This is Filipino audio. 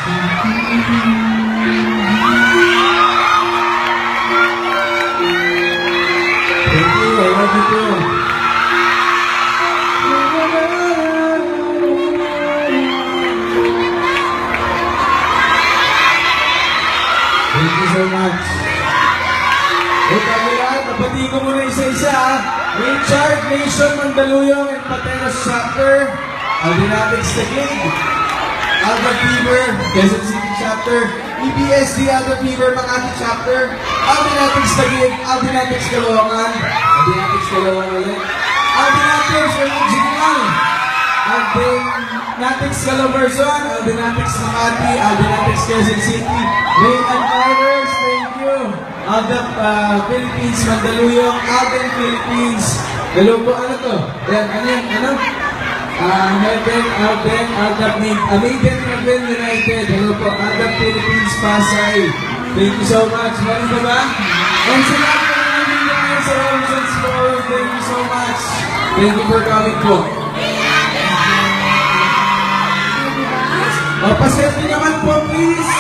Thank you, I love you too. Thank you so much. Eh, kami lahat, napati ko muna isa-isa ha. Richard, Nation, Mandaluyong, and Pateros Chapter, Aldinatics Taguig, Alba Fever, Quezon City Chapter, EBSD Alba Fever, Makati Chapter, Aldinatics Taguig, Aldinatics Caloocan, Aldinatics Caloocan ulit, Aldinatics Original, Aldinatics Calabarzon, Aldinatics Makati, Aldinatics Quezon City, Rain and Fighters, thank you. Alda Philippines, Mandaluyong, Alden Philippines. Hello po, ano to? Yan, ano yan? Ano? Heaven, Alden, Maiden Heaven United. Hello po, Alda Philippines, Pasay. Thank you so much. Meron ba ba? And sa lahat po ng nandito sa Horizons Forum, thank you so much. Thank you for coming po. Pasente naman po, please.